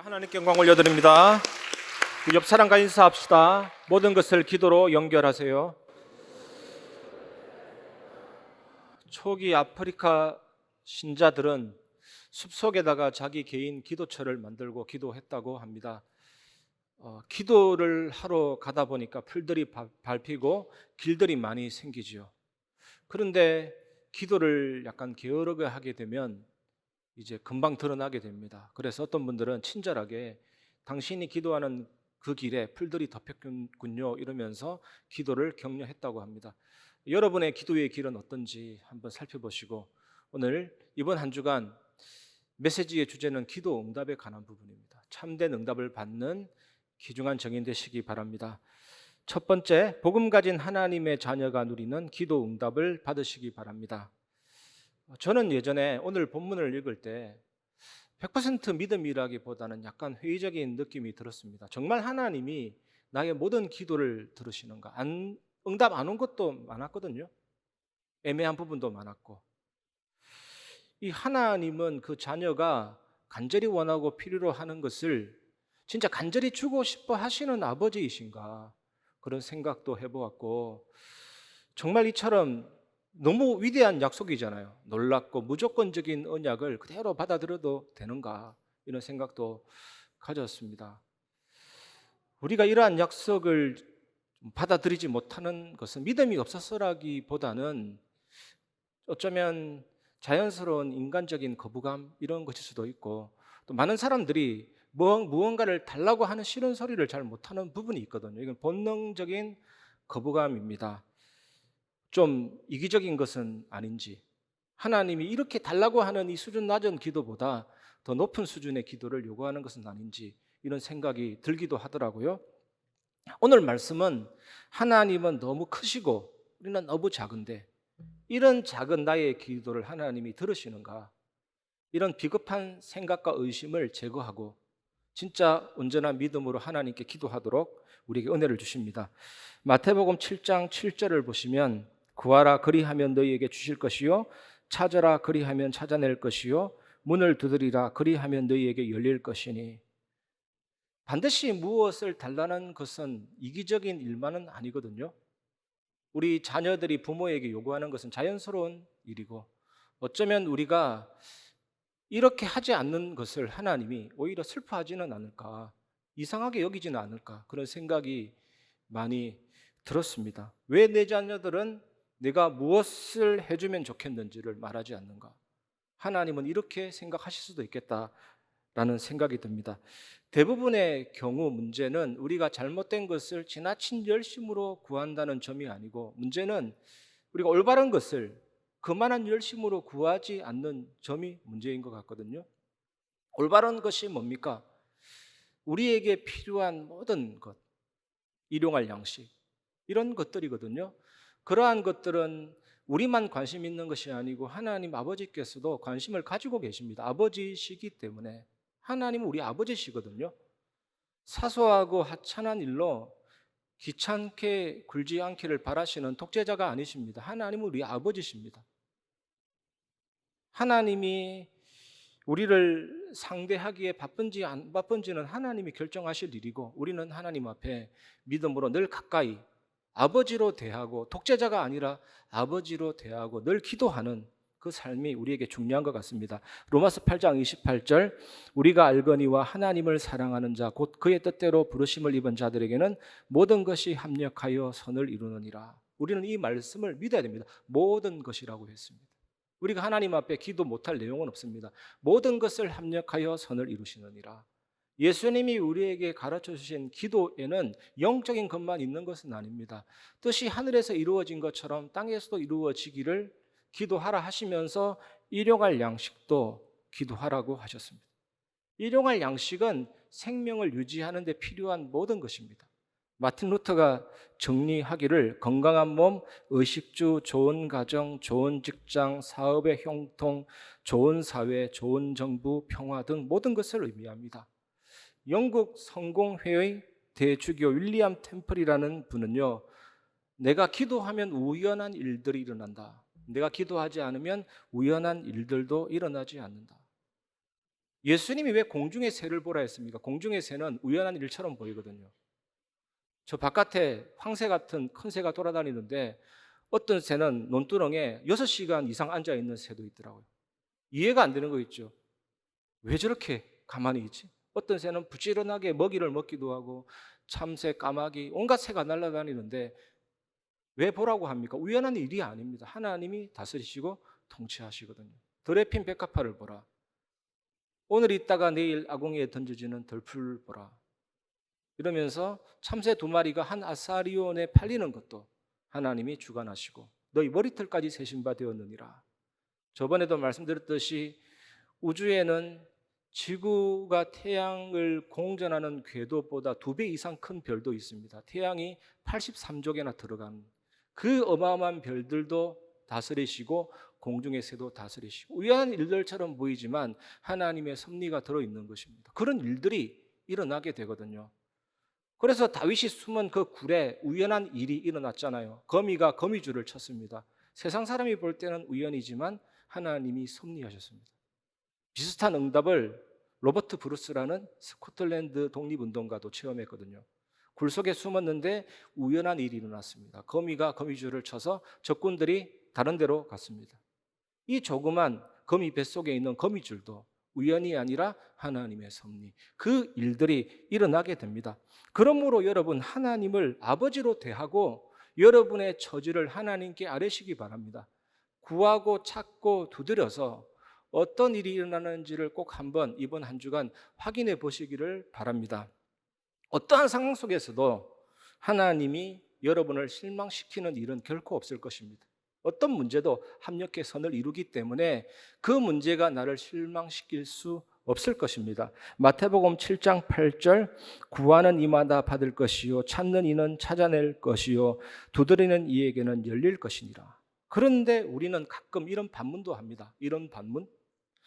하나님께 영광 올려드립니다. 옆 사람과 인사합시다. 모든 것을 기도로 연결하세요. 초기 아프리카 신자들은 숲속에다가 자기 개인 기도처를 만들고 기도했다고 합니다. 기도를 하러 가다 보니까 풀들이 밟히고 길들이 많이 생기지요. 그런데 기도를 약간 게으르게 하게 되면 이제 금방 드러나게 됩니다. 그래서 어떤 분들은 친절하게 당신이 기도하는 그 길에 풀들이 덮였군요 이러면서 기도를 격려했다고 합니다. 여러분의 기도의 길은 어떤지 한번 살펴보시고 오늘 이번 한 주간 메시지의 주제는 기도 응답에 관한 부분입니다. 참된 응답을 받는 귀중한 정인 되시기 바랍니다. 첫 번째, 복음 가진 하나님의 자녀가 누리는 기도 응답을 받으시기 바랍니다. 저는 예전에 오늘 본문을 읽을 때 100% 믿음이라기보다는 약간 회의적인 느낌이 들었습니다. 정말 하나님이 나의 모든 기도를 들으시는가? 응답 안 온 것도 많았거든요. 애매한 부분도 많았고. 이 하나님은 그 자녀가 간절히 원하고 필요로 하는 것을 진짜 간절히 주고 싶어 하시는 아버지이신가? 그런 생각도 해보았고, 정말 이처럼 너무 위대한 약속이잖아요. 놀랍고 무조건적인 언약을 그대로 받아들여도 되는가? 이런 생각도 가졌습니다. 우리가 이러한 약속을 받아들이지 못하는 것은 믿음이 없어서라기보다는 어쩌면 자연스러운 인간적인 거부감 이런 것일 수도 있고, 또 많은 사람들이 무언가를 달라고 하는 싫은 소리를 잘 못하는 부분이 있거든요. 이건 본능적인 거부감입니다. 좀 이기적인 것은 아닌지, 하나님이 이렇게 달라고 하는 이 수준 낮은 기도보다 더 높은 수준의 기도를 요구하는 것은 아닌지 이런 생각이 들기도 하더라고요. 오늘 말씀은 하나님은 너무 크시고 우리는 너무 작은데 이런 작은 나의 기도를 하나님이 들으시는가? 이런 비겁한 생각과 의심을 제거하고 진짜 온전한 믿음으로 하나님께 기도하도록 우리에게 은혜를 주십니다. 마태복음 7장 7절을 보시면 구하라 그리하면 너희에게 주실 것이요 찾아라 그리하면 찾아낼 것이요 문을 두드리라 그리하면 너희에게 열릴 것이니, 반드시 무엇을 달라는 것은 이기적인 일만은 아니거든요. 우리 자녀들이 부모에게 요구하는 것은 자연스러운 일이고, 어쩌면 우리가 이렇게 하지 않는 것을 하나님이 오히려 슬퍼하지는 않을까, 이상하게 여기지는 않을까, 그런 생각이 많이 들었습니다. 왜 내 자녀들은 내가 무엇을 해주면 좋겠는지를 말하지 않는가? 하나님은 이렇게 생각하실 수도 있겠다라는 생각이 듭니다. 대부분의 경우 문제는 우리가 잘못된 것을 지나친 열심으로 구한다는 점이 아니고, 문제는 우리가 올바른 것을 그만한 열심으로 구하지 않는 점이 문제인 것 같거든요. 올바른 것이 뭡니까? 우리에게 필요한 모든 것, 일용할 양식, 이런 것들이거든요. 그러한 것들은 우리만 관심 있는 것이 아니고 하나님 아버지께서도 관심을 가지고 계십니다. 아버지시기 때문에. 하나님은 우리 아버지시거든요. 사소하고 하찮은 일로 귀찮게 굴지 않기를 바라시는 독재자가 아니십니다. 하나님은 우리 아버지십니다. 하나님이 우리를 상대하기에 바쁜지 안 바쁜지는 하나님이 결정하실 일이고, 우리는 하나님 앞에 믿음으로 늘 가까이 아버지로 대하고, 독재자가 아니라 아버지로 대하고 늘 기도하는 그 삶이 우리에게 중요한 것 같습니다. 로마서 8장 28절, 우리가 알거니와 하나님을 사랑하는 자 곧 그의 뜻대로 부르심을 입은 자들에게는 모든 것이 합력하여 선을 이루느니라. 우리는 이 말씀을 믿어야 됩니다. 모든 것이라고 했습니다. 우리가 하나님 앞에 기도 못할 내용은 없습니다. 모든 것을 합력하여 선을 이루시느니라. 예수님이 우리에게 가르쳐 주신 기도에는 영적인 것만 있는 것은 아닙니다. 뜻이 하늘에서 이루어진 것처럼 땅에서도 이루어지기를 기도하라 하시면서 일용할 양식도 기도하라고 하셨습니다. 일용할 양식은 생명을 유지하는 데 필요한 모든 것입니다. 마틴 루터가 정리하기를 건강한 몸, 의식주, 좋은 가정, 좋은 직장, 사업의 형통, 좋은 사회, 좋은 정부, 평화 등 모든 것을 의미합니다. 영국 성공회의 대주교 윌리엄 템플이라는 분은요, 내가 기도하면 우연한 일들이 일어난다. 내가 기도하지 않으면 우연한 일들도 일어나지 않는다. 예수님이 왜 공중의 새를 보라 했습니까? 공중의 새는 우연한 일처럼 보이거든요. 저 바깥에 황새 같은 큰 새가 돌아다니는데 어떤 새는 논두렁에 6시간 이상 앉아 있는 새도 있더라고요. 이해가 안 되는 거 있죠. 왜 저렇게 가만히 있지? 어떤 새는 부지런하게 먹이를 먹기도 하고 참새, 까마귀, 온갖 새가 날아다니는데 왜 보라고 합니까? 우연한 일이 아닙니다. 하나님이 다스리시고 통치하시거든요. 들에 핀 백합화를 보라. 오늘 있다가 내일 아궁이에 던져지는 덜풀 보라. 이러면서 참새 2마리가 한 아사리온에 팔리는 것도 하나님이 주관하시고 너희 머리털까지 세신 바 되었느니라. 저번에도 말씀드렸듯이 우주에는 지구가 태양을 공전하는 궤도보다 2배 이상 큰 별도 있습니다. 태양이 83조 개나 들어간 그 어마어마한 별들도 다스리시고 공중의 새도 다스리시고 우연한 일들처럼 보이지만 하나님의 섭리가 들어있는 것입니다. 그런 일들이 일어나게 되거든요. 그래서 다윗이 숨은 그 굴에 우연한 일이 일어났잖아요. 거미가 거미줄을 쳤습니다. 세상 사람이 볼 때는 우연이지만 하나님이 섭리하셨습니다. 비슷한 응답을 로버트 브루스라는 스코틀랜드 독립운동가도 체험했거든요. 굴 속에 숨었는데 우연한 일이 일어났습니다. 거미가 거미줄을 쳐서 적군들이 다른 데로 갔습니다. 이 조그만 거미 뱃속에 있는 거미줄도 우연이 아니라 하나님의 섭리, 그 일들이 일어나게 됩니다. 그러므로 여러분, 하나님을 아버지로 대하고 여러분의 처지를 하나님께 아뢰시기 바랍니다. 구하고 찾고 두드려서 어떤 일이 일어나는지를 꼭 한번 이번 한 주간 확인해 보시기를 바랍니다. 어떠한 상황 속에서도 하나님이 여러분을 실망시키는 일은 결코 없을 것입니다. 어떤 문제도 합력의 선을 이루기 때문에 그 문제가 나를 실망시킬 수 없을 것입니다. 마태복음 7장 8절, 구하는 이마다 받을 것이요 찾는 이는 찾아낼 것이요 두드리는 이에게는 열릴 것이니라. 그런데 우리는 가끔 이런 반문도 합니다. 이런 반문.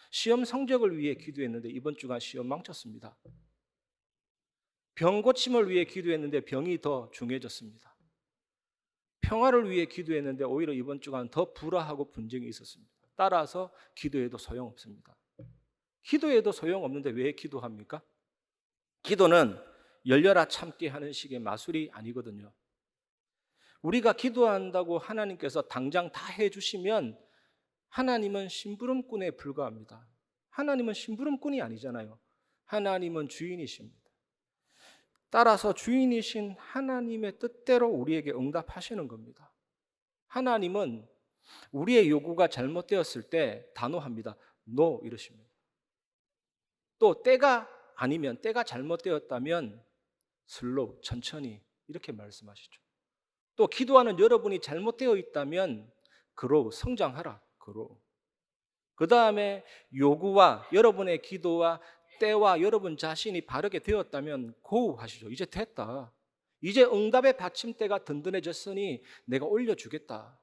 시험 성적을 위해 기도했는데 이번 주간 시험 망쳤습니다. 병 고침을 위해 기도했는데 병이 더 중해졌습니다. 평화를 위해 기도했는데 오히려 이번 주간 더 불화하고 분쟁이 있었습니다. 따라서 기도해도 소용없습니다. 기도해도 소용없는데 왜 기도합니까? 기도는 열려라 참게 하는 식의 마술이 아니거든요. 우리가 기도한다고 하나님께서 당장 다 해주시면 하나님은 심부름꾼에 불과합니다. 하나님은 심부름꾼이 아니잖아요. 하나님은 주인이십니다. 따라서 주인이신 하나님의 뜻대로 우리에게 응답하시는 겁니다. 하나님은 우리의 요구가 잘못되었을 때 단호합니다. No 이러십니다. 또 때가 아니면 때가 잘못되었다면 슬로우 천천히 이렇게 말씀하시죠. 또 기도하는 여러분이 잘못되어 있다면 그로 성장하라. 그로. 그 다음에 요구와 여러분의 기도와 때와 여러분 자신이 바르게 되었다면 고하시죠. 이제 됐다. 이제 응답의 받침대가 든든해졌으니 내가 올려주겠다.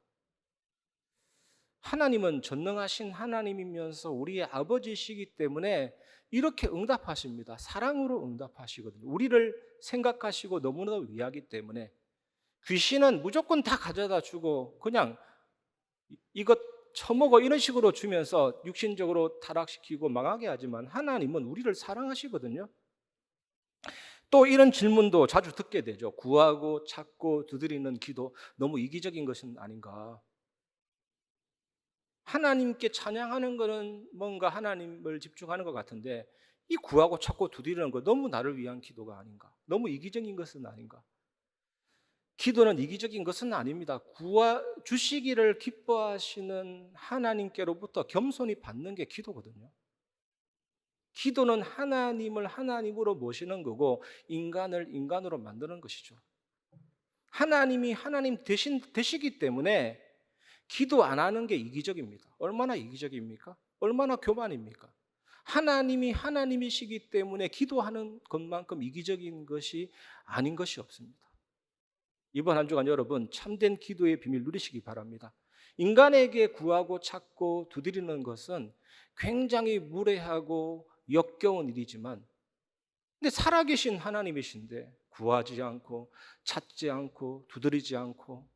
하나님은 전능하신 하나님이면서 우리의 아버지시기 때문에 이렇게 응답하십니다. 사랑으로 응답하시거든요. 우리를 생각하시고 너무나 위하기 때문에 귀신은 무조건 다 가져다 주고 그냥 이것 처먹어 이런 식으로 주면서 육신적으로 타락시키고 망하게 하지만 하나님은 우리를 사랑하시거든요. 또 이런 질문도 자주 듣게 되죠. 구하고 찾고 두드리는 기도 너무 이기적인 것은 아닌가? 하나님께 찬양하는 것은 뭔가 하나님을 집중하는 것 같은데 이 구하고 찾고 두드리는 거 너무 나를 위한 기도가 아닌가? 너무 이기적인 것은 아닌가? 기도는 이기적인 것은 아닙니다. 구하 주시기를 기뻐하시는 하나님께로부터 겸손히 받는 게 기도거든요. 기도는 하나님을 하나님으로 모시는 거고 인간을 인간으로 만드는 것이죠. 하나님이 하나님 되시기 때문에 기도 안 하는 게 이기적입니다. 얼마나 이기적입니까? 얼마나 교만입니까? 하나님이 하나님이시기 때문에 기도하는 것만큼 이기적인 것이 아닌 것이 없습니다. 이번 한 주간 여러분 참된 기도의 비밀 누리시기 바랍니다. 인간에게 구하고 찾고 두드리는 것은 굉장히 무례하고 역겨운 일이지만 근데 살아계신 하나님이신데 구하지 않고 찾지 않고 두드리지 않고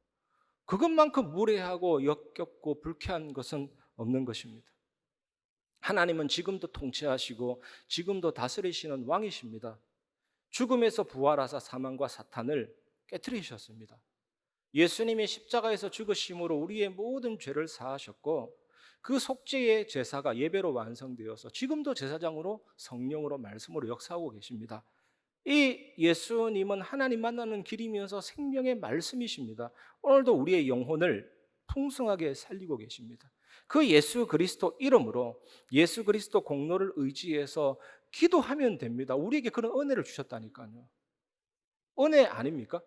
그것만큼 무례하고 역겹고 불쾌한 것은 없는 것입니다. 하나님은 지금도 통치하시고 지금도 다스리시는 왕이십니다. 죽음에서 부활하사 사망과 사탄을 깨뜨리셨습니다. 예수님이 십자가에서 죽으심으로 우리의 모든 죄를 사하셨고 그 속죄의 제사가 예배로 완성되어서 지금도 제사장으로 성령으로 말씀으로 역사하고 계십니다. 이 예수님은 하나님 만나는 길이면서 생명의 말씀이십니다. 오늘도 우리의 영혼을 풍성하게 살리고 계십니다. 그 예수 그리스도 이름으로 예수 그리스도 공로를 의지해서 기도하면 됩니다. 우리에게 그런 은혜를 주셨다니까요. 은혜 아닙니까?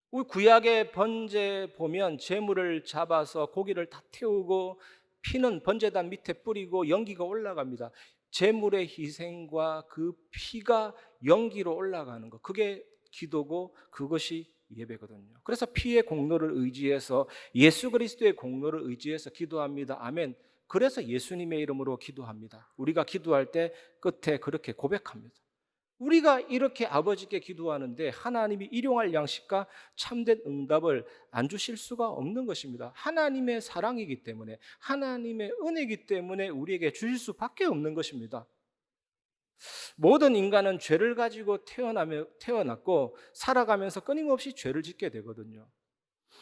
우리 구약의 번제 보면 제물을 잡아서 고기를 다 태우고 피는 번제단 밑에 뿌리고 연기가 올라갑니다. 제물의 희생과 그 피가 연기로 올라가는 것, 그게 기도고 그것이 예배거든요. 그래서 피의 공로를 의지해서 예수 그리스도의 공로를 의지해서 기도합니다. 아멘. 그래서 예수님의 이름으로 기도합니다. 우리가 기도할 때 끝에 그렇게 고백합니다. 우리가 이렇게 아버지께 기도하는데 하나님이 일용할 양식과 참된 응답을 안 주실 수가 없는 것입니다. 하나님의 사랑이기 때문에, 하나님의 은혜이기 때문에 우리에게 주실 수밖에 없는 것입니다. 모든 인간은 죄를 가지고 태어났고 살아가면서 끊임없이 죄를 짓게 되거든요.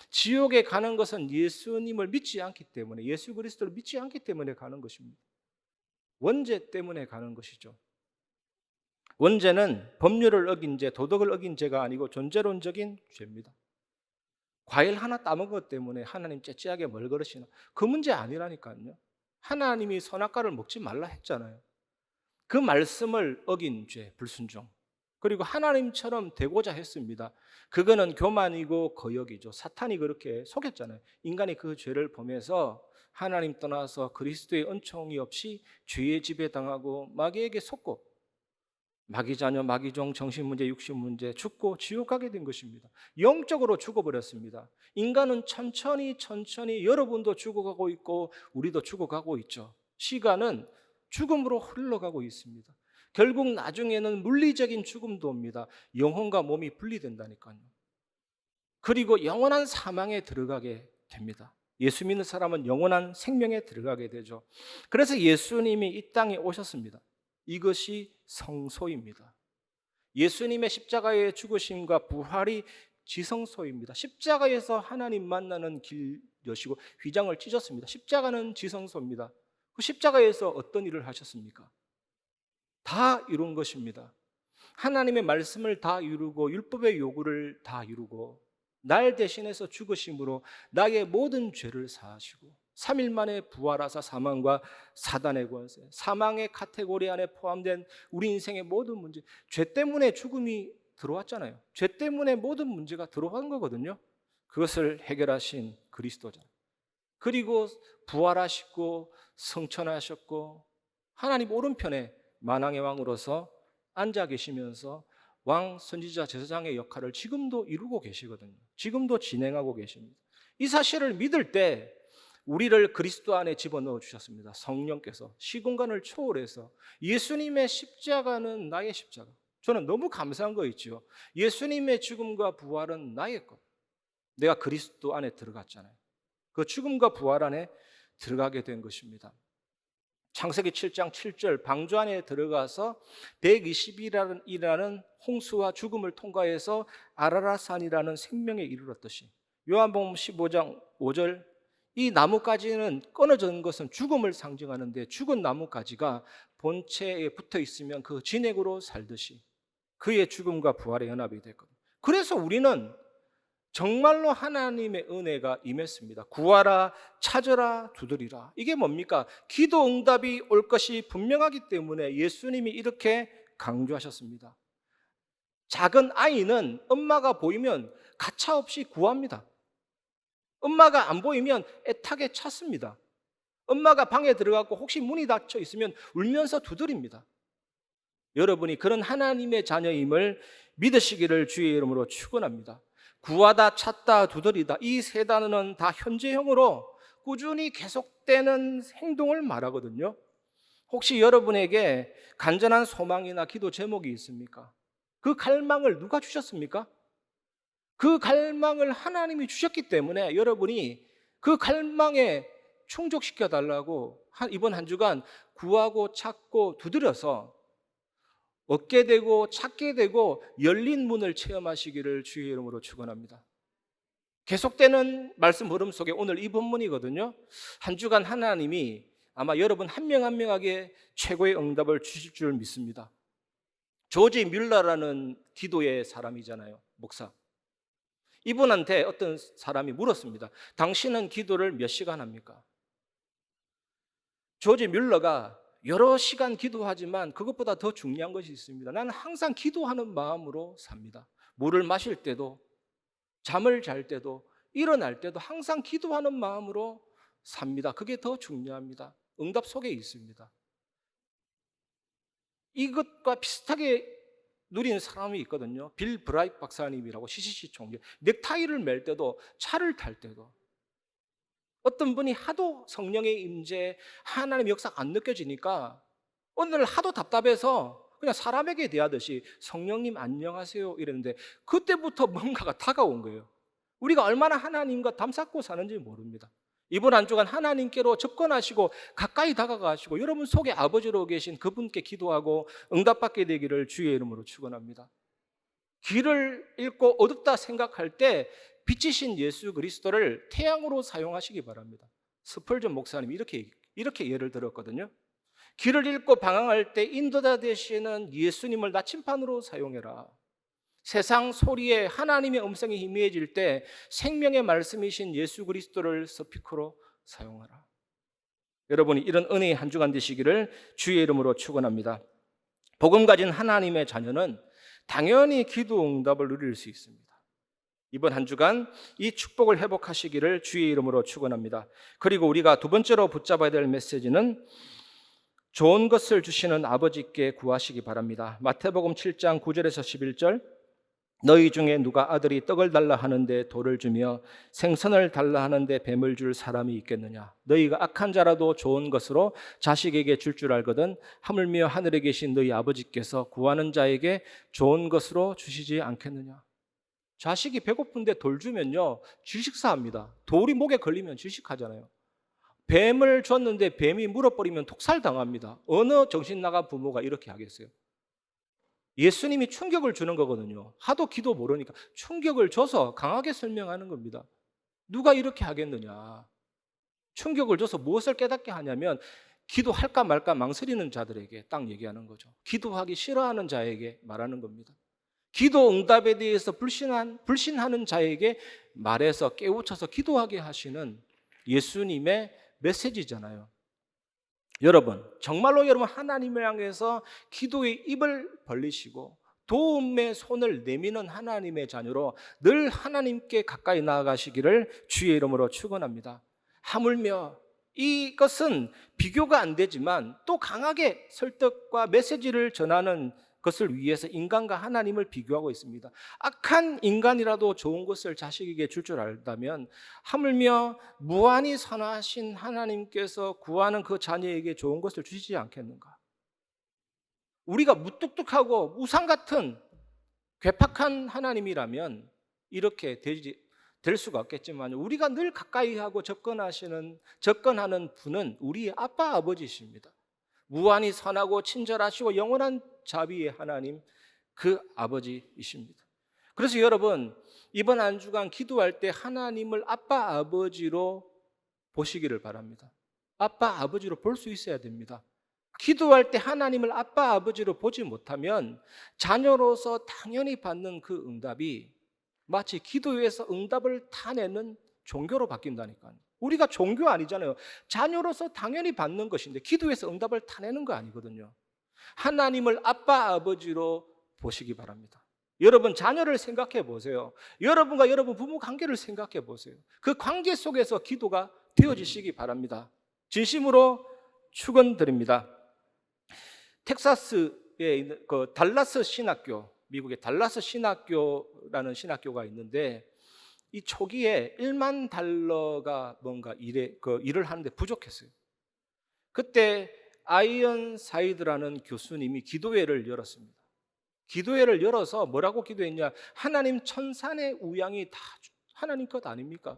지옥에 가는 것은 예수님을 믿지 않기 때문에, 예수 그리스도를 믿지 않기 때문에 가는 것입니다. 원죄 때문에 가는 것이죠. 원죄는 법률을 어긴 죄, 도덕을 어긴 죄가 아니고 존재론적인 죄입니다. 과일 하나 따먹은 것 때문에 하나님 째째하게 뭘 걸으시나? 그 문제 아니라니까요. 하나님이 선악과를 먹지 말라 했잖아요. 그 말씀을 어긴 죄, 불순종. 그리고 하나님처럼 되고자 했습니다. 그거는 교만이고 거역이죠. 사탄이 그렇게 속였잖아요. 인간이 그 죄를 범해서 하나님 떠나서 그리스도의 은총이 없이 죄의 지배당하고 마귀에게 속고 마귀 자녀, 마귀 종, 정신 문제, 육신 문제, 죽고 지옥 가게 된 것입니다. 영적으로 죽어버렸습니다. 인간은 천천히 여러분도 죽어가고 있고 우리도 죽어가고 있죠. 시간은 죽음으로 흘러가고 있습니다. 결국 나중에는 물리적인 죽음도 옵니다. 영혼과 몸이 분리된다니까요. 그리고 영원한 사망에 들어가게 됩니다. 예수 믿는 사람은 영원한 생명에 들어가게 되죠. 그래서 예수님이 이 땅에 오셨습니다. 이것이 성소입니다. 예수님의 십자가의 죽으심과 부활이 지성소입니다. 십자가에서 하나님 만나는 길 여시고 휘장을 찢었습니다. 십자가는 지성소입니다. 그 십자가에서 어떤 일을 하셨습니까? 다 이룬 것입니다. 하나님의 말씀을 다 이루고 율법의 요구를 다 이루고 날 대신해서 죽으심으로 나의 모든 죄를 사하시고 3일 만에 부활하사 사망과 사단의 권세, 사망의 카테고리 안에 포함된 우리 인생의 모든 문제, 죄 때문에 죽음이 들어왔잖아요. 죄 때문에 모든 문제가 들어간 거거든요. 그것을 해결하신 그리스도잖아요. 그리고 부활하시고 성천하셨고 하나님 오른편에 만왕의 왕으로서 앉아 계시면서 왕, 선지자, 제사장의 역할을 지금도 이루고 계시거든요. 지금도 진행하고 계십니다. 이 사실을 믿을 때 우리를 그리스도 안에 집어넣어 주셨습니다. 성령께서 시공간을 초월해서 예수님의 십자가는 나의 십자가. 저는 너무 감사한 거 있죠. 예수님의 죽음과 부활은 나의 것. 내가 그리스도 안에 들어갔잖아요. 그 죽음과 부활 안에 들어가게 된 것입니다. 창세기 7장 7절 방주 안에 들어가서 120이라는 홍수와 죽음을 통과해서 아라라산이라는 생명에 이르렀듯이 요한복음 15장 5절 이 나뭇가지는 끊어진 것은 죽음을 상징하는데 죽은 나뭇가지가 본체에 붙어 있으면 그 진액으로 살듯이 그의 죽음과 부활의 연합이 됐거든요. 그래서 우리는 정말로 하나님의 은혜가 임했습니다. 구하라, 찾으라, 두드리라. 이게 뭡니까? 기도 응답이 올 것이 분명하기 때문에 예수님이 이렇게 강조하셨습니다. 작은 아이는 엄마가 보이면 가차없이 구합니다. 엄마가 안 보이면 애타게 찾습니다. 엄마가 방에 들어가고 혹시 문이 닫혀 있으면 울면서 두드립니다. 여러분이 그런 하나님의 자녀임을 믿으시기를 주의 이름으로 축원합니다. 구하다, 찾다, 두드리다 이 세 단어는 다 현재형으로 꾸준히 계속되는 행동을 말하거든요. 혹시 여러분에게 간절한 소망이나 기도 제목이 있습니까? 그 갈망을 누가 주셨습니까? 그 갈망을 하나님이 주셨기 때문에 여러분이 그 갈망에 충족시켜 달라고 이번 한 주간 구하고 찾고 두드려서 얻게 되고 찾게 되고 열린 문을 체험하시기를 주의 이름으로 축원합니다. 계속되는 말씀 흐름 속에 오늘 이 본문이거든요. 한 주간 하나님이 아마 여러분 한 명 한 명에게 최고의 응답을 주실 줄 믿습니다. 조지 뮬러라는 기도의 사람이잖아요. 목사. 이분한테 어떤 사람이 물었습니다. 당신은 기도를 몇 시간 합니까? 조지 뮬러가 여러 시간 기도하지만 그것보다 더 중요한 것이 있습니다. 나는 항상 기도하는 마음으로 삽니다. 물을 마실 때도, 잠을 잘 때도, 일어날 때도 항상 기도하는 마음으로 삽니다. 그게 더 중요합니다. 응답 속에 있습니다. 이것과 비슷하게 누린 사람이 있거든요. 빌 브라이트 박사님이라고 CCC 총재. 넥타이를 맬 때도, 차를 탈 때도, 어떤 분이 하도 성령의 임재, 하나님의 역사가 안 느껴지니까 오늘 하도 답답해서 그냥 사람에게 대하듯이 성령님 안녕하세요 이랬는데 그때부터 뭔가가 다가온 거예요. 우리가 얼마나 하나님과 담쌓고 사는지 모릅니다. 이번 한 주간 하나님께로 접근하시고 가까이 다가가시고 여러분 속에 아버지로 계신 그분께 기도하고 응답받게 되기를 주의 이름으로 축원합니다. 길을 잃고 어둡다 생각할 때 빛이신 예수 그리스도를 태양으로 사용하시기 바랍니다. 스펄전 목사님이 이렇게 예를 들었거든요. 길을 잃고 방황할 때 인도자 되시는 예수님을 나침반으로 사용해라. 세상 소리에 하나님의 음성이 희미해질 때 생명의 말씀이신 예수 그리스도를 스피커로 사용하라. 여러분이 이런 은혜의 한 주간 되시기를 주의 이름으로 축원합니다. 복음 가진 하나님의 자녀는 당연히 기도 응답을 누릴 수 있습니다. 이번 한 주간 이 축복을 회복하시기를 주의 이름으로 축원합니다. 그리고 우리가 두 번째로 붙잡아야 될 메시지는 좋은 것을 주시는 아버지께 구하시기 바랍니다. 마태복음 7장 9절에서 11절 너희 중에 누가 아들이 떡을 달라 하는데 돌을 주며 생선을 달라 하는데 뱀을 줄 사람이 있겠느냐? 너희가 악한 자라도 좋은 것으로 자식에게 줄 알거든 하물며 하늘에 계신 너희 아버지께서 구하는 자에게 좋은 것으로 주시지 않겠느냐? 자식이 배고픈데 돌 주면요 질식사합니다. 돌이 목에 걸리면 질식하잖아요. 뱀을 줬는데 뱀이 물어버리면 독살당합니다. 어느 정신나간 부모가 이렇게 하겠어요? 예수님이 충격을 주는 거거든요. 하도 기도 모르니까 충격을 줘서 강하게 설명하는 겁니다. 누가 이렇게 하겠느냐? 충격을 줘서 무엇을 깨닫게 하냐면 기도할까 말까 망설이는 자들에게 딱 얘기하는 거죠. 기도하기 싫어하는 자에게 말하는 겁니다. 기도 응답에 대해서 불신하는 자에게 말해서 깨우쳐서 기도하게 하시는 예수님의 메시지잖아요. 여러분, 정말로 여러분 하나님을 향해서 기도의 입을 벌리시고 도움의 손을 내미는 하나님의 자녀로 늘 하나님께 가까이 나아가시기를 주의 이름으로 축원합니다. 하물며 이것은 비교가 안 되지만 또 강하게 설득과 메시지를 전하는 것을 위해서 인간과 하나님을 비교하고 있습니다. 악한 인간이라도 좋은 것을 자식에게 줄 알다면 하물며 무한히 선하신 하나님께서 구하는 그 자녀에게 좋은 것을 주시지 않겠는가? 우리가 무뚝뚝하고 우상 같은 괴팍한 하나님이라면 이렇게 될 수가 없겠지만 우리가 늘 가까이 하고 접근하는 분은 우리의 아빠 아버지십니다. 무한히 선하고 친절하시고 영원한 자비의 하나님, 그 아버지이십니다. 그래서 여러분 이번 한 주간 기도할 때 하나님을 아빠 아버지로 보시기를 바랍니다. 아빠 아버지로 볼 수 있어야 됩니다. 기도할 때 하나님을 아빠 아버지로 보지 못하면 자녀로서 당연히 받는 그 응답이 마치 기도에서 응답을 타내는 종교로 바뀐다니까요. 우리가 종교 아니잖아요. 자녀로서 당연히 받는 것인데 기도에서 응답을 타내는 거 아니거든요. 하나님을 아빠 아버지로 보시기 바랍니다. 여러분 자녀를 생각해 보세요. 여러분과 여러분 부부 관계를 생각해 보세요. 그 관계 속에서 기도가 되어지시기 바랍니다. 진심으로 축원드립니다. 텍사스에 있는 그 달라스 신학교, 미국의 달라스 신학교라는 신학교가 있는데 이 초기에 $10,000가 뭔가 일을 하는데 부족했어요. 그때 아이언 사이드라는 교수님이 기도회를 열었습니다. 기도회를 열어서 뭐라고 기도했냐? 하나님 천산의 우양이 다 하나님 것 아닙니까?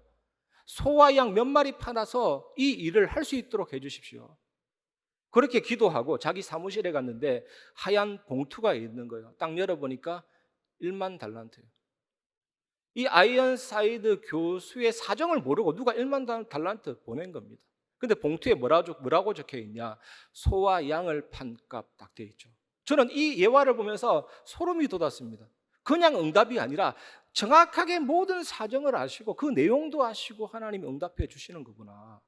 소와 양 몇 마리 팔아서 이 일을 할 수 있도록 해주십시오. 그렇게 기도하고 자기 사무실에 갔는데 하얀 봉투가 있는 거예요. 딱 열어보니까 1만 달란트예요. 이 아이언사이드 교수의 사정을 모르고 누가 1만 달란트 보낸 겁니다. 근데 봉투에 뭐라고 적혀 있냐? 소와 양을 판 값 딱 돼 있죠. 저는 이 예화를 보면서 소름이 돋았습니다. 그냥 응답이 아니라 정확하게 모든 사정을 아시고 그 내용도 아시고 하나님이 응답해 주시는 거구나.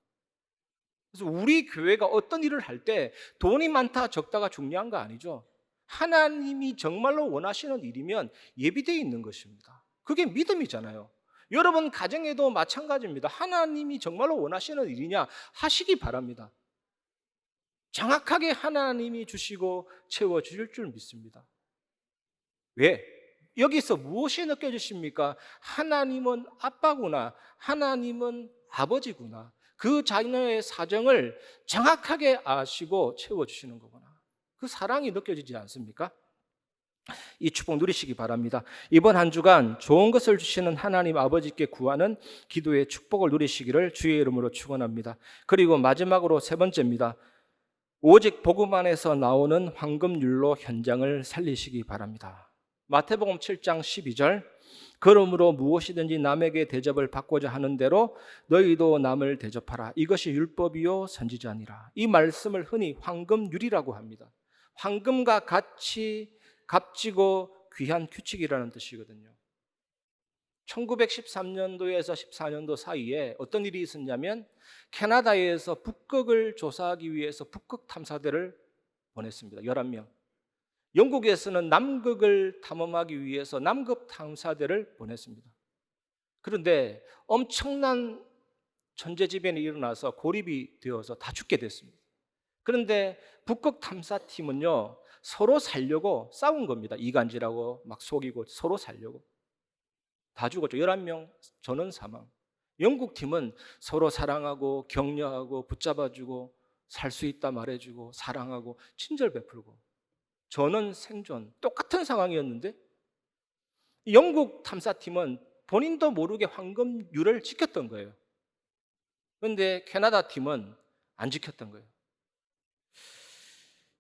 그래서 우리 교회가 어떤 일을 할 때 돈이 많다 적다가 중요한 거 아니죠. 하나님이 정말로 원하시는 일이면 예비되어 있는 것입니다. 그게 믿음이잖아요. 여러분 가정에도 마찬가지입니다. 하나님이 정말로 원하시는 일이냐 하시기 바랍니다. 정확하게 하나님이 주시고 채워주실 줄 믿습니다. 왜? 여기서 무엇이 느껴지십니까? 하나님은 아빠구나. 하나님은 아버지구나. 그 자녀의 사정을 정확하게 아시고 채워주시는 거구나. 그 사랑이 느껴지지 않습니까? 이 축복 누리시기 바랍니다. 이번 한 주간 좋은 것을 주시는 하나님 아버지께 구하는 기도의 축복을 누리시기를 주의 이름으로 축원합니다. 그리고 마지막으로 세 번째입니다. 오직 복음 안에서 나오는 황금률로 현장을 살리시기 바랍니다. 마태복음 7장 12절 그러므로 무엇이든지 남에게 대접을 받고자 하는 대로 너희도 남을 대접하라. 이것이 율법이요 선지자니라. 이 말씀을 흔히 황금률이라고 합니다. 황금과 같이 값지고 귀한 규칙이라는 뜻이거든요. 1913년도에서 14년도 사이에 어떤 일이 있었냐면 캐나다에서 북극을 조사하기 위해서 북극 탐사대를 보냈습니다. 11명. 영국에서는 남극을 탐험하기 위해서 남극 탐사대를 보냈습니다. 그런데 엄청난 천재지변이 일어나서 고립이 되어서 다 죽게 됐습니다. 그런데 북극 탐사팀은요 서로 살려고 싸운 겁니다. 이간질하고 막 속이고 서로 살려고 다 죽었죠. 11명 전원 사망. 영국 팀은 서로 사랑하고 격려하고 붙잡아주고 살 수 있다 말해주고 사랑하고 친절 베풀고 전원 생존. 똑같은 상황이었는데 영국 탐사팀은 본인도 모르게 황금률을 지켰던 거예요. 그런데 캐나다 팀은 안 지켰던 거예요.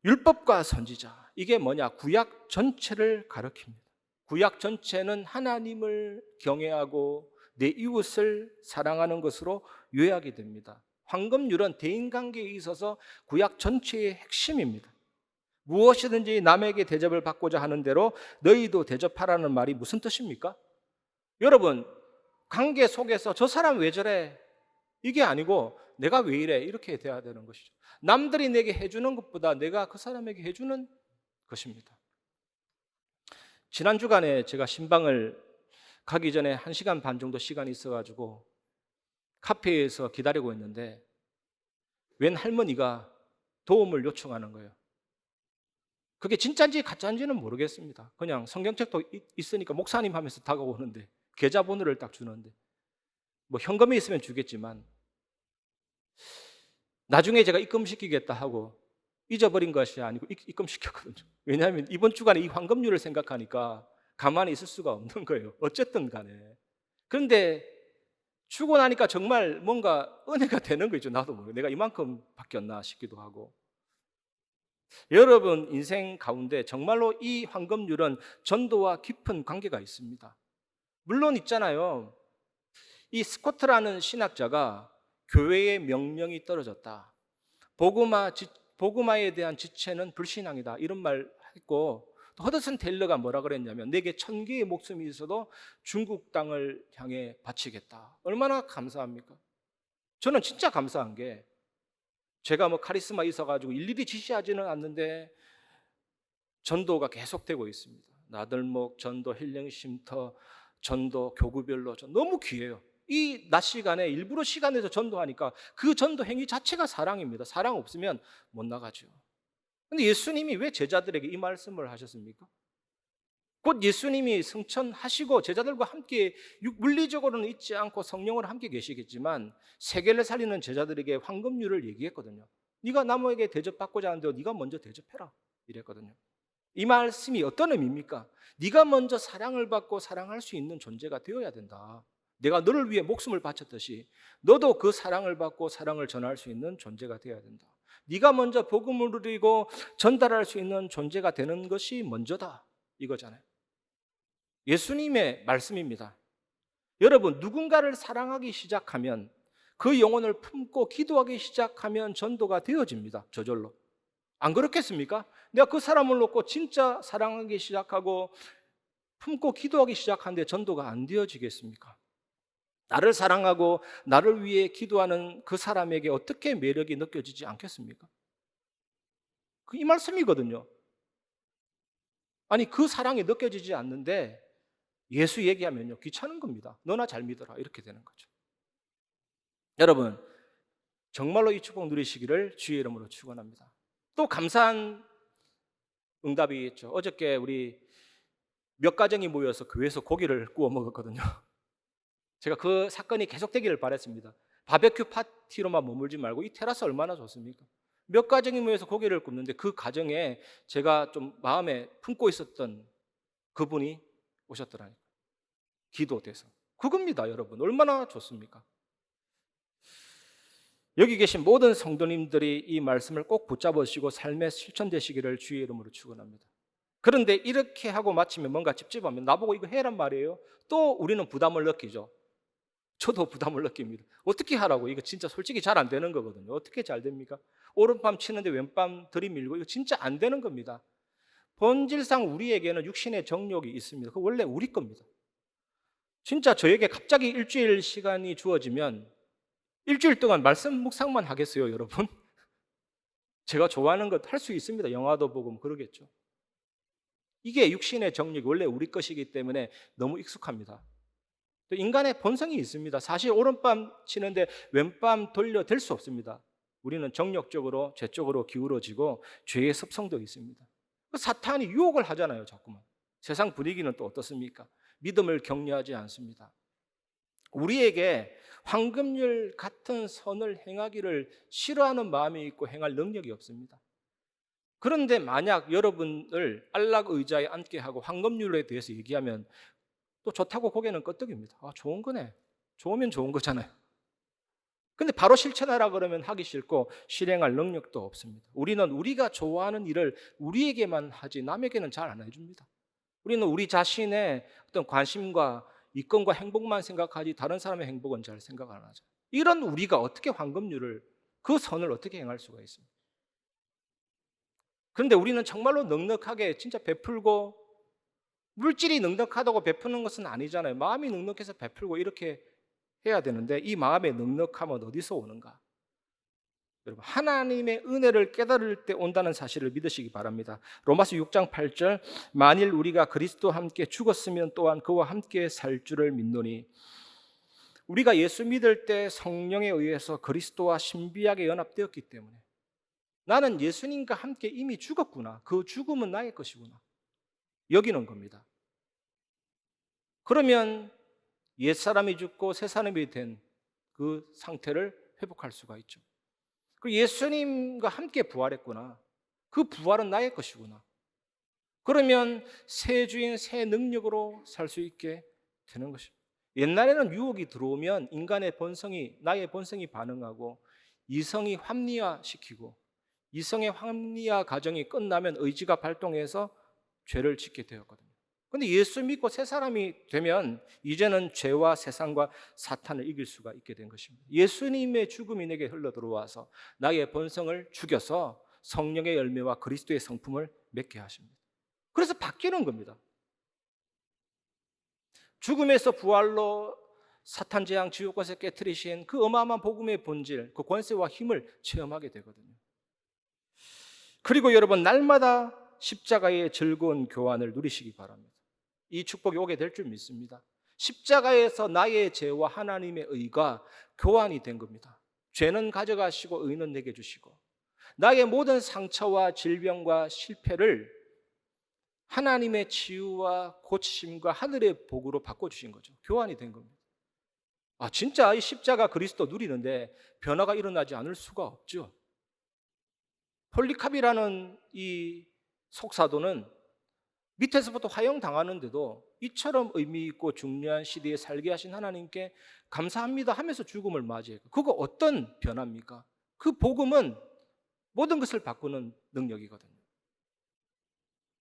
율법과 선지자, 이게 뭐냐? 구약 전체를 가리킵니다. 구약 전체는 하나님을 경외하고 내 이웃을 사랑하는 것으로 요약이 됩니다. 황금률은 대인관계에 있어서 구약 전체의 핵심입니다. 무엇이든지 남에게 대접을 받고자 하는 대로 너희도 대접하라는 말이 무슨 뜻입니까? 여러분, 관계 속에서 저 사람 왜 저래? 이게 아니고 내가 왜 이래? 이렇게 돼야 되는 것이죠. 남들이 내게 해주는 것보다 내가 그 사람에게 해주는 것입니다. 지난 주간에 제가 신방을 가기 전에 1시간 반 정도 시간이 있어가지고 카페에서 기다리고 있는데 웬 할머니가 도움을 요청하는 거예요. 그게 진짜인지 가짜인지는 모르겠습니다. 그냥 성경책도 있으니까 목사님 하면서 다가오는데 계좌번호를 딱 주는데 뭐 현금이 있으면 주겠지만 나중에 제가 입금시키겠다 하고 잊어버린 것이 아니고 입금시켰거든요. 왜냐하면 이번 주간에 이 황금률을 생각하니까 가만히 있을 수가 없는 거예요. 어쨌든 간에. 그런데 주고 나니까 정말 뭔가 은혜가 되는 거죠. 나도 모르고 내가 이만큼 바뀌었나 싶기도 하고. 여러분 인생 가운데 정말로 이 황금률은 전도와 깊은 관계가 있습니다. 물론 있잖아요. 이 스코트라는 신학자가 교회의 명령이 떨어졌다. 복음화에 대한 지체는 불신앙이다. 이런 말 했고 또 허드슨 테일러가 뭐라 그랬냐면 내게 1000개의 목숨이 있어도 중국 땅을 향해 바치겠다. 얼마나 감사합니까? 저는 진짜 감사한 게 제가 뭐 카리스마 있어가지고 일일이 지시하지는 않는데 전도가 계속되고 있습니다. 나들목 전도, 힐링 쉼터, 전도, 교구별로 너무 귀해요. 이 낮 시간에 일부러 시간 내서 전도하니까 그 전도 행위 자체가 사랑입니다. 사랑 없으면 못 나가죠. 그런데 예수님이 왜 제자들에게 이 말씀을 하셨습니까? 곧 예수님이 승천하시고 제자들과 함께 물리적으로는 있지 않고 성령으로 함께 계시겠지만 세계를 살리는 제자들에게 황금률을 얘기했거든요. 네가 남에게 대접받고자 하는데 네가 먼저 대접해라 이랬거든요. 이 말씀이 어떤 의미입니까? 네가 먼저 사랑을 받고 사랑할 수 있는 존재가 되어야 된다. 내가 너를 위해 목숨을 바쳤듯이 너도 그 사랑을 받고 사랑을 전할 수 있는 존재가 되어야 된다. 네가 먼저 복음을 누리고 전달할 수 있는 존재가 되는 것이 먼저다 이거잖아요. 예수님의 말씀입니다. 여러분, 누군가를 사랑하기 시작하면, 그 영혼을 품고 기도하기 시작하면 전도가 되어집니다. 저절로. 안 그렇겠습니까? 내가 그 사람을 놓고 진짜 사랑하기 시작하고 품고 기도하기 시작하는데 전도가 안 되어지겠습니까? 나를 사랑하고 나를 위해 기도하는 그 사람에게 어떻게 매력이 느껴지지 않겠습니까? 이 말씀이거든요. 아니, 그 사랑이 느껴지지 않는데 예수 얘기하면요, 귀찮은 겁니다. 너나 잘 믿어라, 이렇게 되는 거죠. 여러분, 정말로 이 축복 누리시기를 주의 이름으로 축원합니다. 또 감사한 응답이 있죠. 어저께 우리 몇 가정이 모여서 교회에서 고기를 구워 먹었거든요. 제가 그 사건이 계속되기를 바랬습니다. 바베큐 파티로만 머물지 말고 이 테라스 얼마나 좋습니까? 몇 가정이 모여서 고기를 굽는데 그 가정에 제가 좀 마음에 품고 있었던 그분이 오셨더라니까요. 기도돼서. 그겁니다, 여러분. 얼마나 좋습니까? 여기 계신 모든 성도님들이 이 말씀을 꼭 붙잡으시고 삶에 실천되시기를 주의 이름으로 축원합니다. 그런데 이렇게 하고 마치면 뭔가 찝찝하면 나보고 이거 해란 말이에요. 또 우리는 부담을 느끼죠. 저도 부담을 느낍니다. 어떻게 하라고? 이거 진짜 솔직히 잘 안 되는 거거든요. 어떻게 잘 됩니까? 오른밤 치는데 왼밤 들이밀고 이거 진짜 안 되는 겁니다. 본질상 우리에게는 육신의 정욕이 있습니다. 그 원래 우리 겁니다. 진짜 저에게 갑자기 일주일 시간이 주어지면 일주일 동안 말씀 묵상만 하겠어요, 여러분? 제가 좋아하는 것 할 수 있습니다. 영화도 보고 뭐 그러겠죠. 이게 육신의 정욕이 원래 우리 것이기 때문에 너무 익숙합니다. 또 인간의 본성이 있습니다. 사실 오른밤 치는데 왼밤 돌려 댈 수 없습니다. 우리는 정욕적으로 죄 쪽으로 기울어지고 죄의 습성도 있습니다. 사탄이 유혹을 하잖아요, 자꾸만. 세상 분위기는 또 어떻습니까? 믿음을 격려하지 않습니다. 우리에게 황금률 같은 선을 행하기를 싫어하는 마음이 있고 행할 능력이 없습니다. 그런데 만약 여러분을 안락 의자에 앉게 하고 황금률에 대해서 얘기하면 또 좋다고 고개는 끄덕입니다. 아, 좋은 거네. 좋으면 좋은 거잖아요. 근데 바로 실천하라 그러면 하기 싫고 실행할 능력도 없습니다. 우리는 우리가 좋아하는 일을 우리에게만 하지 남에게는 잘 안 해줍니다. 우리는 우리 자신의 어떤 관심과 이권과 행복만 생각하지 다른 사람의 행복은 잘 생각 안 하죠. 이런 우리가 어떻게 황금률을, 그 선을 어떻게 행할 수가 있습니까? 그런데 우리는 정말로 넉넉하게 진짜 베풀고, 물질이 넉넉하다고 베푸는 것은 아니잖아요. 마음이 넉넉해서 베풀고 이렇게 해야 되는데 이 마음의 넉넉함은 어디서 오는가? 여러분, 하나님의 은혜를 깨달을 때 온다는 사실을 믿으시기 바랍니다. 로마서 6장 8절, 만일 우리가 그리스도와 함께 죽었으면 또한 그와 함께 살 줄을 믿노니. 우리가 예수 믿을 때 성령에 의해서 그리스도와 신비하게 연합되었기 때문에 나는 예수님과 함께 이미 죽었구나, 그 죽음은 나의 것이구나 여기는 겁니다. 그러면 옛사람이 죽고 새사람이 된 그 상태를 회복할 수가 있죠. 그 예수님과 함께 부활했구나, 그 부활은 나의 것이구나. 그러면 새 주인 새 능력으로 살 수 있게 되는 것입니다. 옛날에는 유혹이 들어오면 인간의 본성이, 나의 본성이 반응하고 이성이 합리화시키고, 이성의 합리화 과정이 끝나면 의지가 발동해서 죄를 짓게 되었거든요. 그런데 예수 믿고 새 사람이 되면 이제는 죄와 세상과 사탄을 이길 수가 있게 된 것입니다. 예수님의 죽음이 내게 흘러 들어와서 나의 본성을 죽여서 성령의 열매와 그리스도의 성품을 맺게 하십니다. 그래서 바뀌는 겁니다. 죽음에서 부활로 사탄 재앙 지옥권세 깨트리신 그 어마어마한 복음의 본질, 그 권세와 힘을 체험하게 되거든요. 그리고 여러분, 날마다 십자가의 즐거운 교환을 누리시기 바랍니다. 이 축복이 오게 될 줄 믿습니다. 십자가에서 나의 죄와 하나님의 의가 교환이 된 겁니다. 죄는 가져가시고 의는 내게 주시고, 나의 모든 상처와 질병과 실패를 하나님의 치유와 고치심과 하늘의 복으로 바꿔주신 거죠. 교환이 된 겁니다. 아, 진짜 이 십자가 그리스도 누리는데 변화가 일어나지 않을 수가 없죠. 폴리캅이라는 이 속사도는 밑에서부터 화형당하는데도 이처럼 의미 있고 중요한 시대에 살게 하신 하나님께 감사합니다 하면서 죽음을 맞이해요. 그거 어떤 변화입니까? 그 복음은 모든 것을 바꾸는 능력이거든요.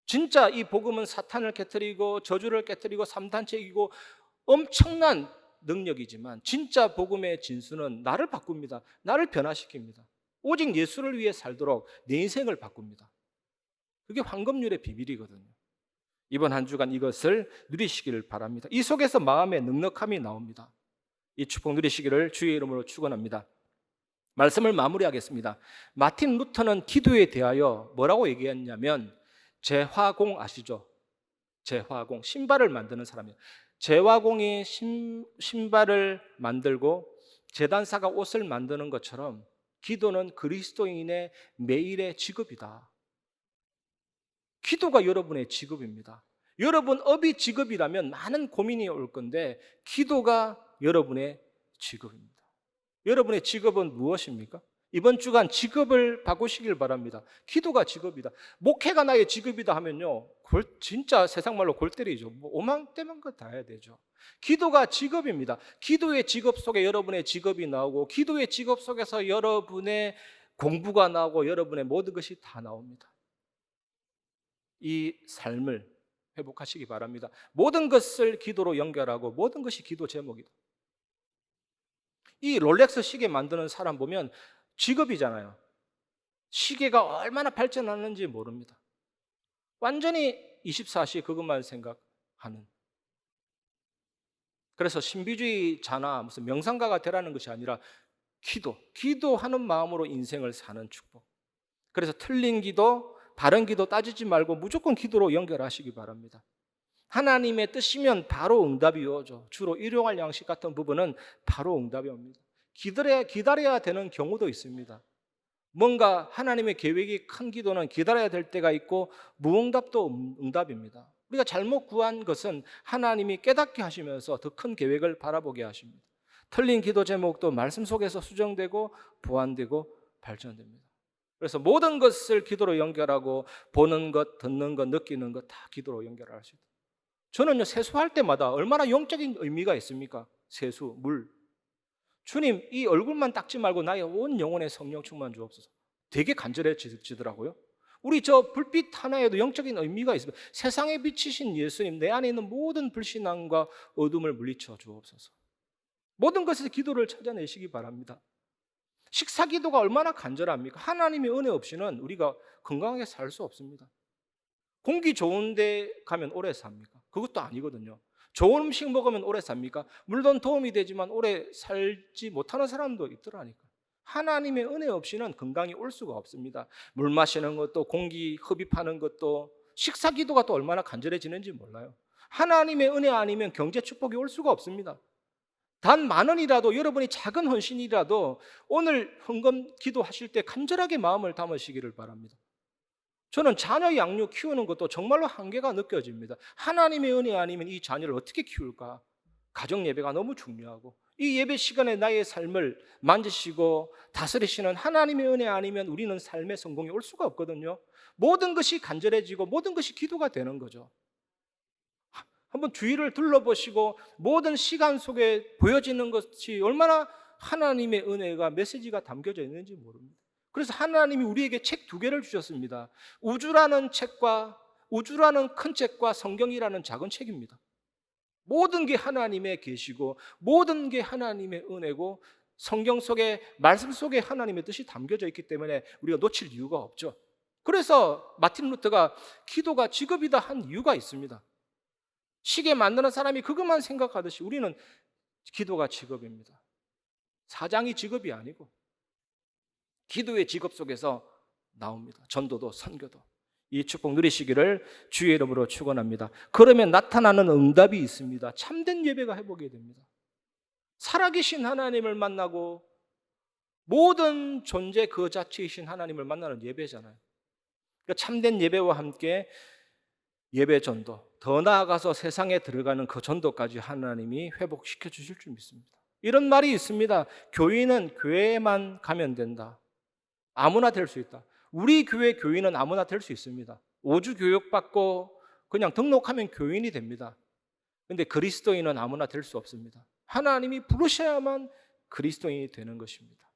진짜 이 복음은 사탄을 깨트리고 저주를 깨트리고 삼단체 이기고 엄청난 능력이지만 진짜 복음의 진수는 나를 바꿉니다. 나를 변화시킵니다. 오직 예수를 위해 살도록 내 인생을 바꿉니다. 그게 황금률의 비밀이거든요. 이번 한 주간 이것을 누리시기를 바랍니다. 이 속에서 마음의 넉넉함이 나옵니다. 이 축복 누리시기를 주의 이름으로 축원합니다. 말씀을 마무리하겠습니다. 마틴 루터는 기도에 대하여 뭐라고 얘기했냐면 제화공 아시죠? 제화공, 신발을 만드는 사람이에요. 제화공이 신발을 만들고 제단사가 옷을 만드는 것처럼 기도는 그리스도인의 매일의 직업이다. 기도가 여러분의 직업입니다. 여러분 업이 직업이라면 많은 고민이 올 건데 기도가 여러분의 직업입니다. 여러분의 직업은 무엇입니까? 이번 주간 직업을 바꾸시길 바랍니다. 기도가 직업이다. 목회가 나의 직업이다 하면요, 진짜 세상 말로 골 때리죠. 뭐 오만때만 거 다 해야 되죠. 기도가 직업입니다. 기도의 직업 속에 여러분의 직업이 나오고 기도의 직업 속에서 여러분의 공부가 나오고 여러분의 모든 것이 다 나옵니다. 이 삶을 회복하시기 바랍니다. 모든 것을 기도로 연결하고 모든 것이 기도 제목이다. 이 롤렉스 시계 만드는 사람 보면 직업이잖아요. 시계가 얼마나 발전하는지 모릅니다. 완전히 24시 그것만 생각하는. 그래서 신비주의자나 무슨 명상가가 되라는 것이 아니라 기도하는 마음으로 인생을 사는 축복. 그래서 틀린 기도, 바른 기도 따지지 말고 무조건 기도로 연결하시기 바랍니다. 하나님의 뜻이면 바로 응답이 오죠. 주로 일용할 양식 같은 부분은 바로 응답이 옵니다. 기다려야 되는 경우도 있습니다. 뭔가 하나님의 계획이 큰 기도는 기다려야 될 때가 있고 무응답도 응답입니다. 우리가 잘못 구한 것은 하나님이 깨닫게 하시면서 더 큰 계획을 바라보게 하십니다. 틀린 기도 제목도 말씀 속에서 수정되고 보완되고 발전됩니다. 그래서 모든 것을 기도로 연결하고 보는 것, 듣는 것, 느끼는 것 다 기도로 연결할 수 있다. 저는요, 세수할 때마다 얼마나 영적인 의미가 있습니까? 세수, 물. 주님, 이 얼굴만 닦지 말고 나의 온 영혼의 성령 충만 주옵소서. 되게 간절해지더라고요. 우리 저 불빛 하나에도 영적인 의미가 있습니다. 세상에 비치신 예수님, 내 안에 있는 모든 불신앙과 어둠을 물리쳐 주옵소서. 모든 것에서 기도를 찾아내시기 바랍니다. 식사 기도가 얼마나 간절합니까? 하나님의 은혜 없이는 우리가 건강하게 살 수 없습니다. 공기 좋은 데 가면 오래 삽니까? 그것도 아니거든요. 좋은 음식 먹으면 오래 삽니까? 물론 도움이 되지만 오래 살지 못하는 사람도 있더라니까. 하나님의 은혜 없이는 건강이 올 수가 없습니다. 물 마시는 것도, 공기 흡입하는 것도, 식사 기도가 또 얼마나 간절해지는지 몰라요. 하나님의 은혜 아니면 경제 축복이 올 수가 없습니다. 단 10,000원이라도, 여러분이 작은 헌신이라도 오늘 헌금 기도하실 때 간절하게 마음을 담으시기를 바랍니다. 저는 자녀 양육 키우는 것도 정말로 한계가 느껴집니다. 하나님의 은혜 아니면 이 자녀를 어떻게 키울까? 가정 예배가 너무 중요하고, 이 예배 시간에 나의 삶을 만지시고 다스리시는 하나님의 은혜 아니면 우리는 삶의 성공이 올 수가 없거든요. 모든 것이 간절해지고 모든 것이 기도가 되는 거죠. 한번 주위를 둘러보시고 모든 시간 속에 보여지는 것이 얼마나 하나님의 은혜가 메시지가 담겨져 있는지 모릅니다. 그래서 하나님이 우리에게 책 2개를 주셨습니다. 우주라는 책과, 우주라는 큰 책과 성경이라는 작은 책입니다. 모든 게 하나님의 계시고 모든 게 하나님의 은혜고 성경 속에, 말씀 속에 하나님의 뜻이 담겨져 있기 때문에 우리가 놓칠 이유가 없죠. 그래서 마틴 루터가 기도가 직업이다 한 이유가 있습니다. 시계 만드는 사람이 그것만 생각하듯이 우리는 기도가 직업입니다. 사장이 직업이 아니고 기도의 직업 속에서 나옵니다. 전도도 선교도. 이 축복 누리시기를 주의 이름으로 축원합니다. 그러면 나타나는 응답이 있습니다. 참된 예배가 회복이 됩니다. 살아계신 하나님을 만나고 모든 존재 그 자체이신 하나님을 만나는 예배잖아요. 그러니까 참된 예배와 함께 예배 전도, 더 나아가서 세상에 들어가는 그 전도까지 하나님이 회복시켜 주실 줄 믿습니다. 이런 말이 있습니다. 교인은 교회에만 가면 된다. 아무나 될 수 있다. 우리 교회 교인은 아무나 될 수 있습니다. 5주 교육받고 그냥 등록하면 교인이 됩니다. 그런데 그리스도인은 아무나 될 수 없습니다. 하나님이 부르셔야만 그리스도인이 되는 것입니다.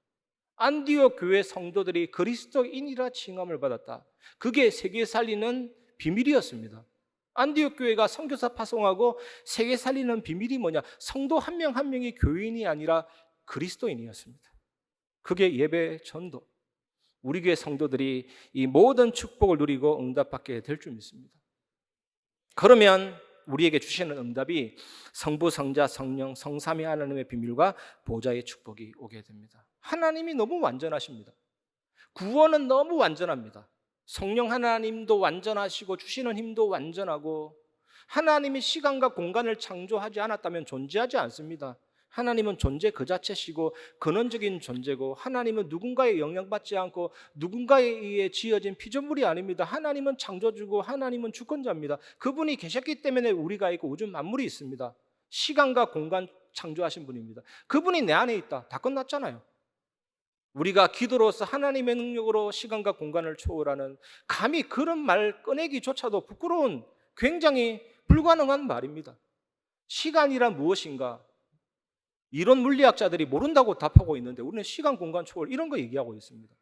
안디옥 교회 성도들이 그리스도인이라 칭함을 받았다. 그게 세계 살리는 비밀이었습니다. 안디옥 교회가 선교사 파송하고 세계 살리는 비밀이 뭐냐? 성도 한 명 한 명이 교인이 아니라 그리스도인이었습니다. 그게 예배 전도. 우리 교회 성도들이 이 모든 축복을 누리고 응답받게 될 줄 믿습니다. 그러면 우리에게 주시는 응답이 성부, 성자, 성령, 성삼위 하나님의 비밀과 보좌의 축복이 오게 됩니다. 하나님이 너무 완전하십니다. 구원은 너무 완전합니다. 성령 하나님도 완전하시고 주시는 힘도 완전하고, 하나님이 시간과 공간을 창조하지 않았다면 존재하지 않습니다. 하나님은 존재 그 자체시고 근원적인 존재고, 하나님은 누군가에 영향받지 않고 누군가에 의해 지어진 피조물이 아닙니다. 하나님은 창조주고 하나님은 주권자입니다. 그분이 계셨기 때문에 우리가 있고 우주 만물이 있습니다. 시간과 공간 창조하신 분입니다. 그분이 내 안에 있다. 다 끝났잖아요. 우리가 기도로서 하나님의 능력으로 시간과 공간을 초월하는, 감히 그런 말 꺼내기조차도 부끄러운, 굉장히 불가능한 말입니다. 시간이란 무엇인가? 이런 물리학자들이 모른다고 답하고 있는데 우리는 시간, 공간 초월 이런 거 얘기하고 있습니다.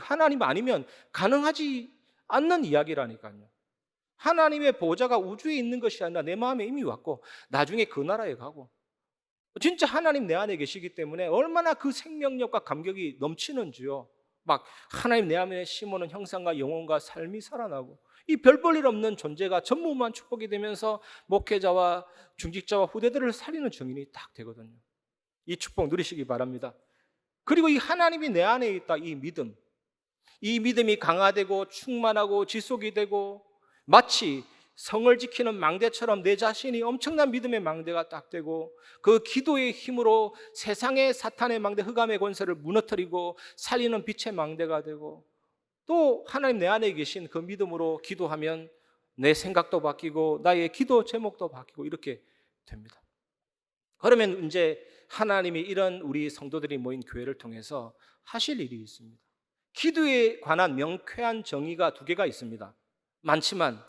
하나님 아니면 가능하지 않는 이야기라니까요. 하나님의 보좌가 우주에 있는 것이 아니라 내 마음에 이미 왔고 나중에 그 나라에 가고, 진짜 하나님 내 안에 계시기 때문에 얼마나 그 생명력과 감격이 넘치는지요. 막 하나님 내 안에 심어놓은 형상과 영혼과 삶이 살아나고, 이 별 볼 일 없는 존재가 전무후무한 축복이 되면서 목회자와 중직자와 후대들을 살리는 증인이 딱 되거든요. 이 축복 누리시기 바랍니다. 그리고 이 하나님이 내 안에 있다, 이 믿음, 이 믿음이 강화되고 충만하고 지속이 되고, 마치 성을 지키는 망대처럼 내 자신이 엄청난 믿음의 망대가 딱 되고, 그 기도의 힘으로 세상의 사탄의 망대, 흑암의 권세를 무너뜨리고 살리는 빛의 망대가 되고, 또 하나님 내 안에 계신 그 믿음으로 기도하면 내 생각도 바뀌고 나의 기도 제목도 바뀌고 이렇게 됩니다. 그러면 이제 하나님이 이런 우리 성도들이 모인 교회를 통해서 하실 일이 있습니다. 기도에 관한 명쾌한 정의가 두 개가 있습니다. 많지만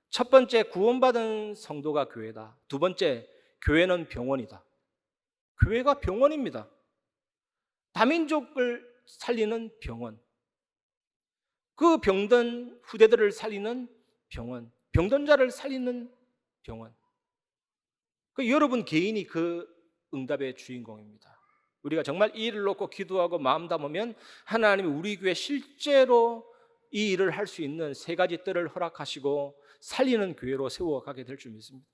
첫 번째, 구원받은 성도가 교회다. 두 번째, 교회는 병원이다. 교회가 병원입니다. 다민족을 살리는 병원, 그 병든 후대들을 살리는 병원, 병든 자를 살리는 병원. 여러분 개인이 그 응답의 주인공입니다. 우리가 정말 이 일을 놓고 기도하고 마음 담으면 하나님이 우리 교회 실제로 이 일을 할 수 있는 세 가지 뜰을 허락하시고 살리는 교회로 세워가게 될 줄 믿습니다.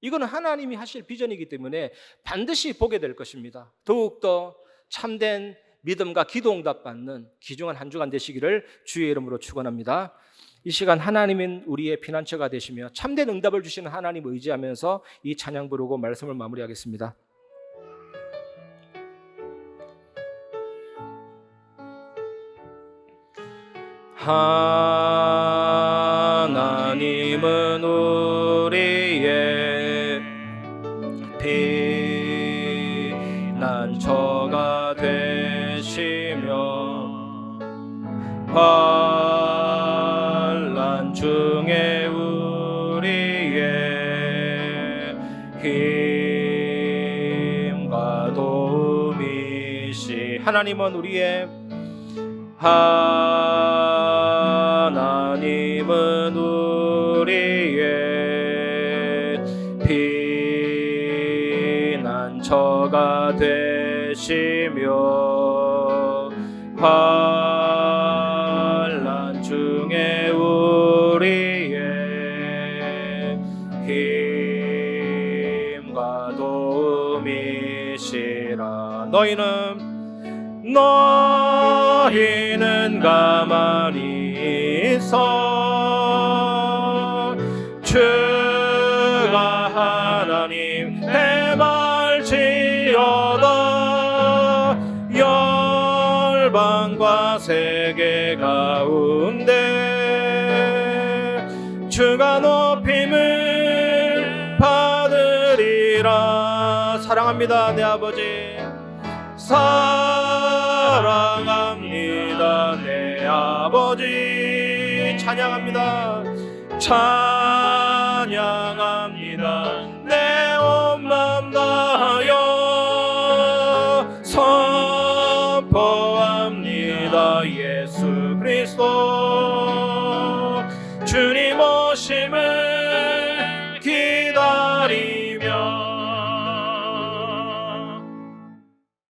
이거는 하나님이 하실 비전이기 때문에 반드시 보게 될 것입니다. 더욱더 참된 믿음과 기도 응답 받는 귀중한 한 주간 되시기를 주의 이름으로 축원합니다. 이 시간 하나님은 우리의 피난처가 되시며 참된 응답을 주시는 하나님 의지하면서 이 찬양 부르고 말씀을 마무리하겠습니다. 하나님은 우리의 피난처가 되시며 환난 중에 우리의 힘과 도움이시. 하나님은 우리의 하나님은 우리의 피난처가 되시며 환난 중에 우리의 힘과 도움이시라. 너희는 가만히 있어 주가 하나님 해말지어다. 열방과 세계 가운데 주가 높임을 받으리라. 사랑합니다 내 아버지, 사랑합니다 내 아버지. 찬양합니다, 찬양합니다 내 온 맘 다하여 선포합니다. 하리